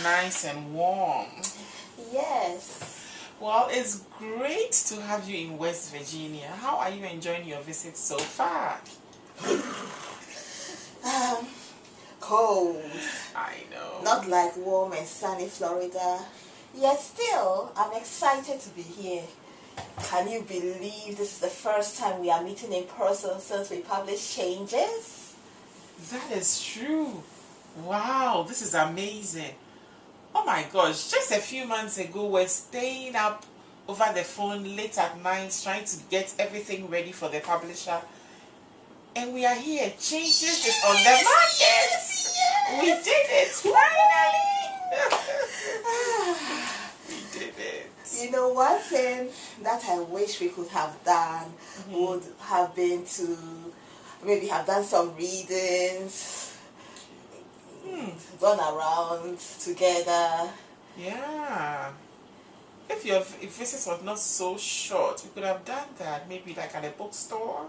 nice and warm. Yes. Well, it's great to have you in West Virginia. How are you enjoying your visit so far? Cold. I know. Not like warm and sunny Florida. Yet still, I'm excited to be here. Can you believe this is the first time we are meeting in person since we published Changes? That is true. Wow, this is amazing. Oh my gosh, just a few months ago we're staying up over the phone late at night trying to get everything ready for the publisher. And we are here. Changes is on the market. Yes. We did it, finally. We did it. You know, one thing that I wish we could have done would have been to maybe have done some readings, gone around together. Yeah. If your visit was not so short, we could have done that. Maybe like at a bookstore.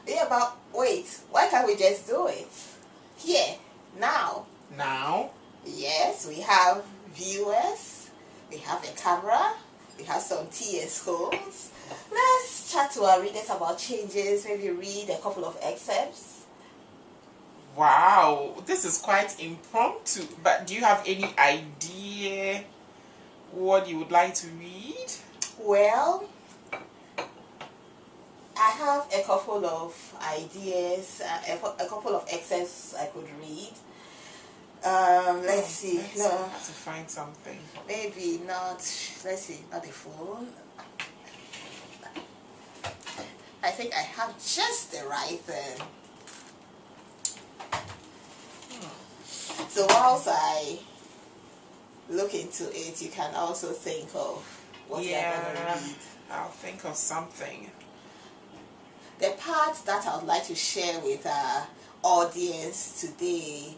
Yeah, but wait, why can't we just do it? Here, now. Now? Yes, we have viewers, we have a camera, we have some tea and scones. Let's chat to our readers about Changes, maybe read a couple of excerpts. Wow, this is quite impromptu. But do you have any idea what you would like to read? Well, I have a couple of ideas, a couple of excerpts I could read. Let's see. Let's No, have to find something. maybe not. Let's see, not the phone. I think I have just the right thing. So whilst I look into it, you can also think of what you're going to read. I'll think of something. The part that I would like to share with our audience today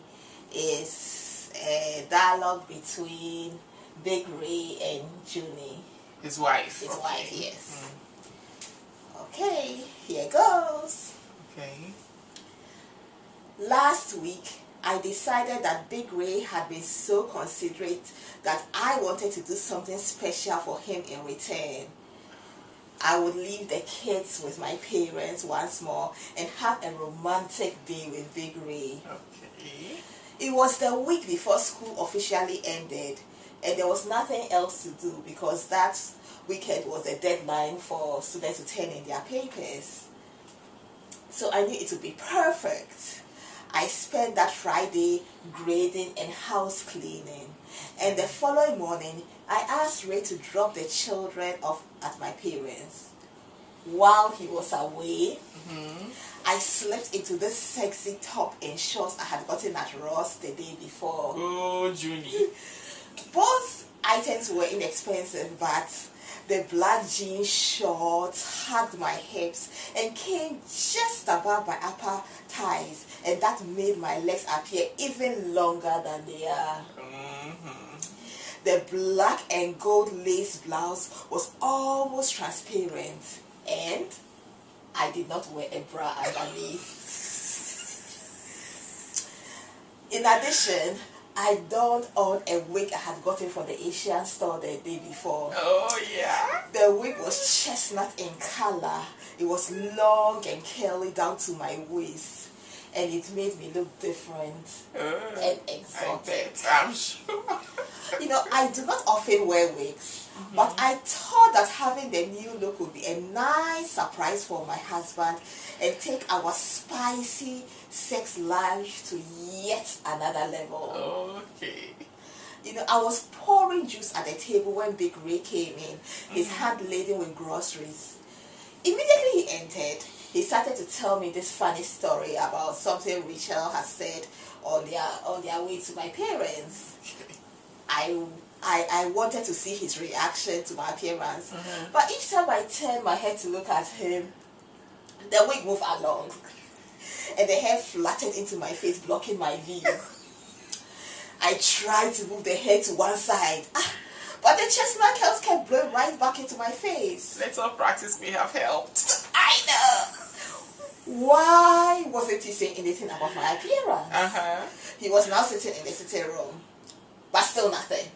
is a dialogue between Big Ray and Junie. His wife. His okay. wife, yes. Okay, here goes. Okay. Last week, I decided that Big Ray had been so considerate that I wanted to do something special for him in return. I would leave the kids with my parents once more and have a romantic day with Big Ray. Okay. It was the week before school officially ended, and there was nothing else to do because that weekend was the deadline for students to turn in their papers. So I knew it would be perfect. I spent that Friday grading and house cleaning, and the following morning I asked Ray to drop the children off at my parents'. While he was away, I slipped into this sexy top and shorts I had gotten at Ross the day before. Oh, Junie. Both items were inexpensive, but the black jean shorts hugged my hips and came just above my upper thighs, and that made my legs appear even longer than they are. The black and gold lace blouse was almost transparent, and I did not wear a bra underneath. In addition, I donned on a wig I had gotten from the Asian store the day before. Oh, yeah? The wig was chestnut in color. It was long and curly down to my waist, and it made me look different and exotic. I bet, I'm sure. You know, I do not often wear wigs, but I thought that having the new look would be a nice surprise for my husband and take our spicy sex life to yet another level. Okay. You know, I was pouring juice at the table when Big Ray came in, his hand laden with groceries. Immediately he entered, he started to tell me this funny story about something Rachel had said on their way to my parents. I wanted to see his reaction to my appearance, but each time I turned my head to look at him, the wig moved along, and the hair flattened into my face, blocking my view. I tried to move the hair to one side, but the chestnut curls kept blowing right back into my face. Little practice may have helped. I know. Why wasn't he saying anything about my appearance? He was now sitting in the sitting room, but still nothing.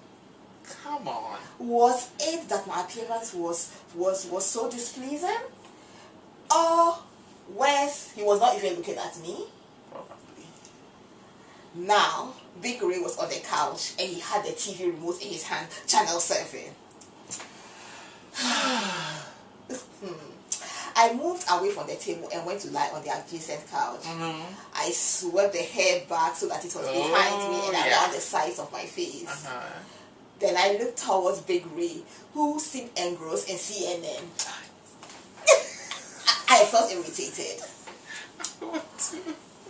Come on. Was it that my appearance was so displeasing? Or worse, he was not even looking at me? Probably. Now, Big Ray was on the couch and he had the TV remote in his hand, channel surfing. I moved away from the table and went to lie on the adjacent couch. I swept the hair back so that it was behind me and around the sides of my face. Then I looked towards Big Ray, who seemed engrossed in CNN. I felt irritated.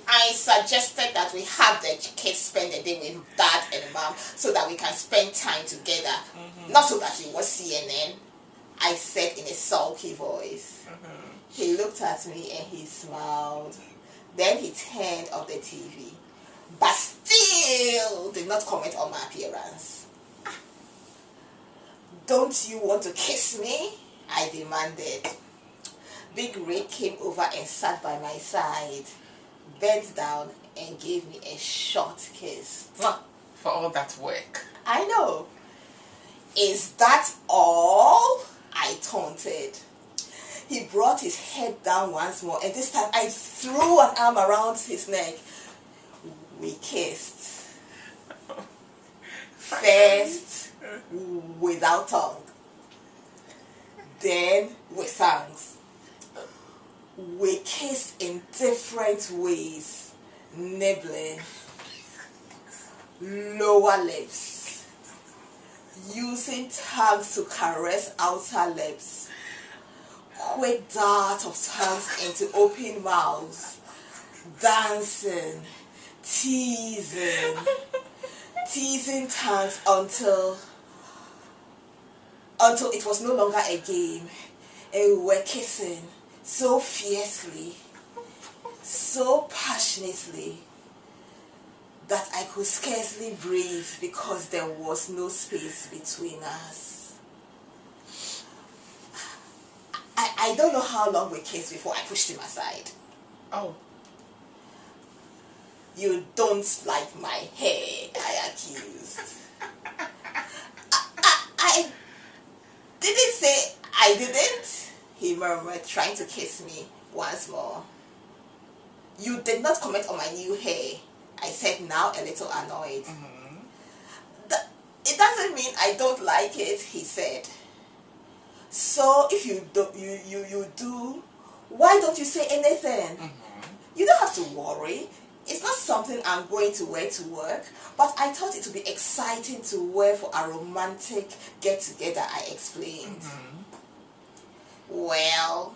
I suggested that we have the kids spend the day with dad and mom so that we can spend time together. Not so that we watch CNN, I said in a sulky voice. He looked at me and he smiled. Then he turned off the TV, but still did not comment on my appearance. Don't you want to kiss me? I demanded. Big Ray came over and sat by my side, bent down and gave me a short kiss. For all that work. I know. Is that all? I taunted. He brought his head down once more, and this time I threw an arm around his neck. We kissed. First without tongue, then with tongues. We kissed in different ways, nibbling, lower lips, using tongues to caress outer lips, quick dart of tongues into open mouths, dancing, teasing tongues until it was no longer a game, and we were kissing so fiercely, so passionately, that I could scarcely breathe because there was no space between us. I don't know how long we kissed before I pushed him aside. Oh. You don't like my hair, I accused. I didn't say I didn't, he murmured, trying to kiss me once more. You did not comment on my new hair, I said, now a little annoyed. It doesn't mean I don't like it, he said. So if you do, why don't you say anything? You don't have to worry. It's not something I'm going to wear to work, but I thought it would be exciting to wear for a romantic get-together, I explained. Well,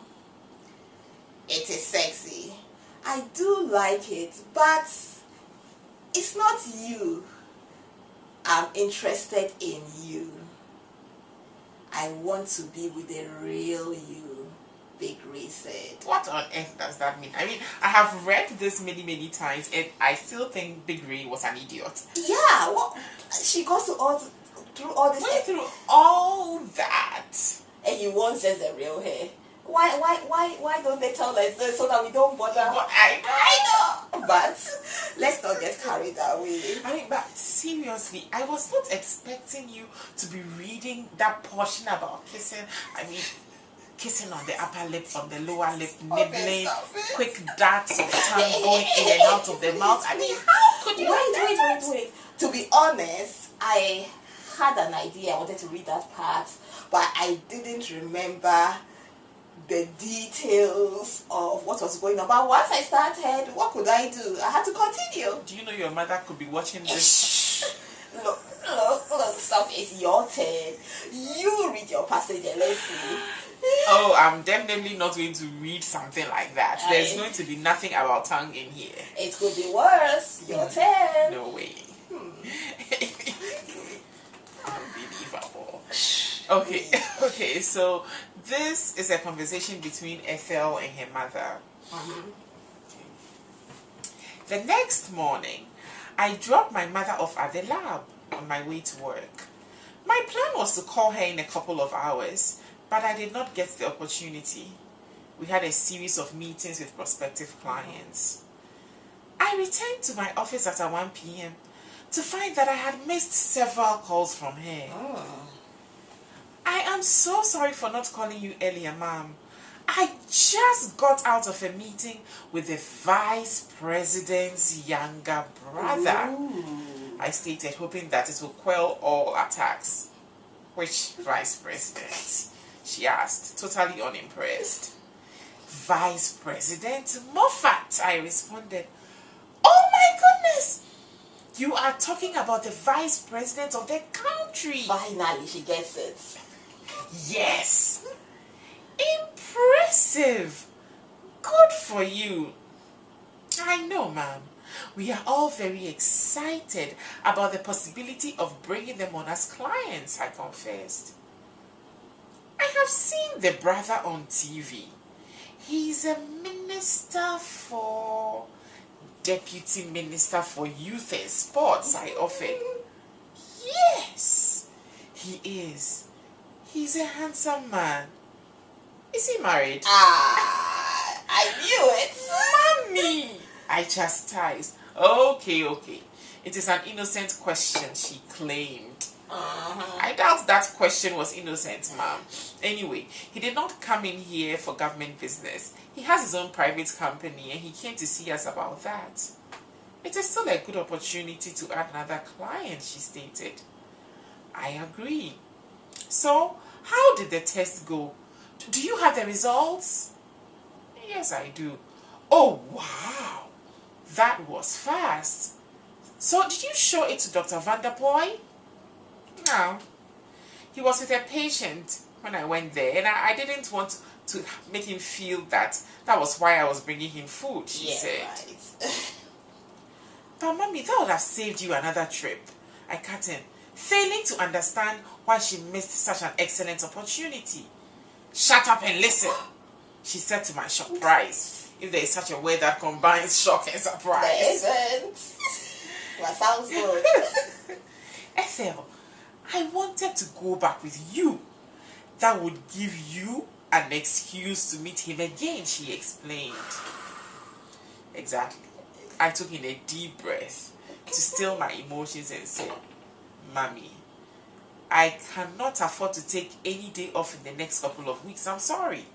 it is sexy. I do like it, but it's not you. I'm interested in you. I want to be with the real you, Big Ray said. What on earth does that mean? I mean, I have read this many times and I still think Big Ray was an idiot. Yeah, well, she goes through all this. Went through all that. And you want just the real hair. Why don't they tell us this so that we don't bother? But I know. But let's not get carried away. I mean, but seriously, I was not expecting you to be reading that portion about kissing. I mean, kissing on the upper lip, on the lower lip, nibbling, quick darts of tongue going in and out of the mouth. I mean, how could you? Wait. To be honest, I had an idea. I wanted to read that part, but I didn't remember the details of what was going on. But once I started, what could I do? I had to continue. Do you know your mother could be watching this? Look, stop. It's your turn. You read your passage and let's see. Oh, I'm definitely not going to read something like that. There's going to be nothing about tongue in here. It could be worse. Your turn. No way. Unbelievable. Okay, so this is a conversation between Ethel and her mother. The next morning, I dropped my mother off at the lab on my way to work. My plan was to call her in a couple of hours, but I did not get the opportunity. We had a series of meetings with prospective clients. I returned to my office at 1 p.m. to find that I had missed several calls from her. I am so sorry for not calling you earlier, ma'am. I just got out of a meeting with the vice president's younger brother. I stated, hoping that it will quell all attacks. Which vice president? She asked, totally unimpressed. Vice President Moffat, I responded. Oh my goodness! You are talking about the vice president of the country. Finally, she gets it. Yes. Impressive. Good for you. I know, ma'am. We are all very excited about the possibility of bringing them on as clients, I confessed. I have seen the brother on TV. He's a minister for... Deputy Minister for Youth and Sports, I offered. Yes, he is. He's a handsome man. Is he married? I knew it. Mommy! I chastised. Okay. It is an innocent question, she claimed. I doubt that question was innocent, ma'am. Anyway, he did not come in here for government business. He has his own private company and he came to see us about that. It is still a good opportunity to add another client, she stated. I agree. So, how did the test go? Do you have the results? Yes, I do. Oh, wow. That was fast. So, did you show it to Dr. Vanderpoy? No. He was with a patient when I went there, and I didn't want to make him feel that was why I was bringing him food, she said. Right. But mommy, that would have saved you another trip. I cut in, failing to understand why she missed such an excellent opportunity. Shut up and listen, she said to my surprise. If there is such a word that combines shock and surprise. There isn't. That sounds good. Ethel, I wanted to go back with you. That would give you an excuse to meet him again, she explained. Exactly. I took in a deep breath to still my emotions and said, Mommy, I cannot afford to take any day off in the next couple of weeks. I'm sorry.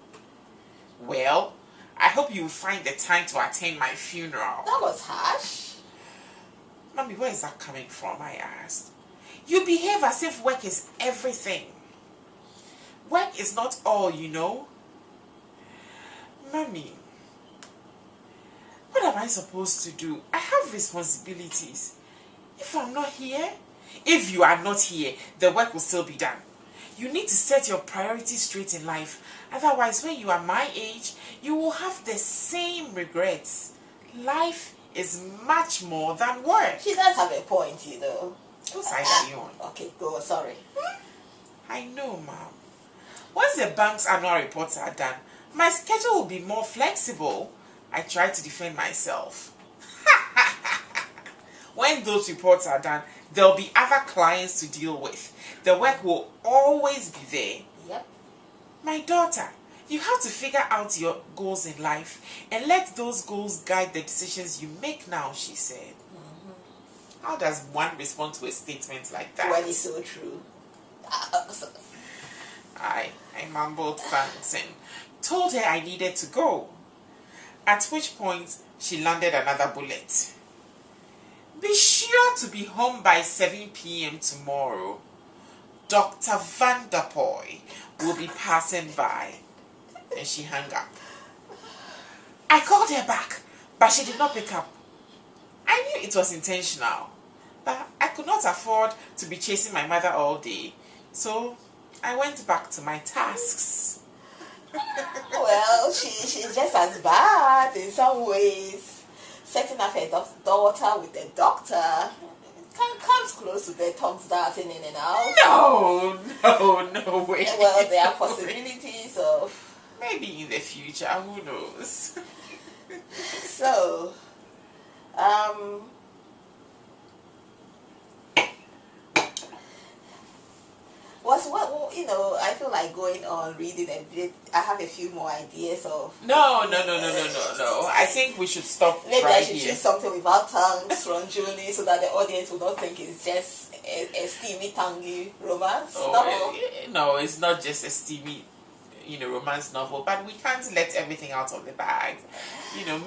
Well, I hope you will find the time to attend my funeral. That was harsh. Mommy, where is that coming from? I asked. You behave as if work is everything. Work is not all, you know. Mommy, what am I supposed to do? I have responsibilities. If I'm not here, if you are not here, the work will still be done. You need to set your priorities straight in life. Otherwise, when you are my age, you will have the same regrets. Life is much more than work. She does have a point, you know. Whose side are you on? Okay, go on, sorry. I know, Mom. Once the bank's annual reports are done, my schedule will be more flexible. I tried to defend myself. When those reports are done, there will be other clients to deal with. The work will always be there. Yep. My daughter, you have to figure out your goals in life and let those goals guide the decisions you make now, she said. How does one respond to a statement like that? Well, it's so true. I mumbled thanks and told her I needed to go. At which point, she landed another bullet. Be sure to be home by 7 p.m. tomorrow. Dr. Vanderpoy will be passing by. And she hung up. I called her back, but she did not pick up. I knew it was intentional, but I could not afford to be chasing my mother all day. So I went back to my tasks. Well, she's just as bad in some ways. Setting up her daughter with a doctor comes close to the tongues darting in and out. No way. Well, there are possibilities of... Maybe in the future, who knows? So, I feel like going on reading a bit. I have a few more ideas of. No. I think we should stop Maybe right I should here. choose something without tongues from Julie so that the audience will not think it's just a steamy, tangy romance novel. No, it's not just a steamy, romance novel, but we can't let everything out of the bag.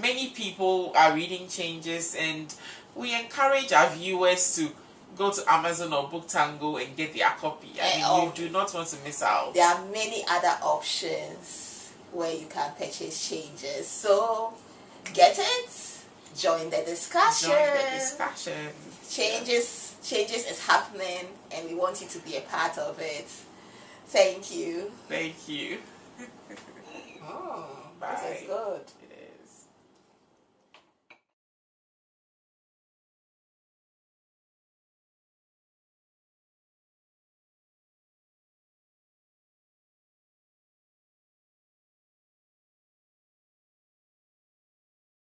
Many people are reading changes, and we encourage our viewers to go to Amazon or Book Tango and get their copy. You do not want to miss out. There are many other options where you can purchase changes. So get it, join the discussion. Changes is happening, and we want you to be a part of it. Thank you. Thank you.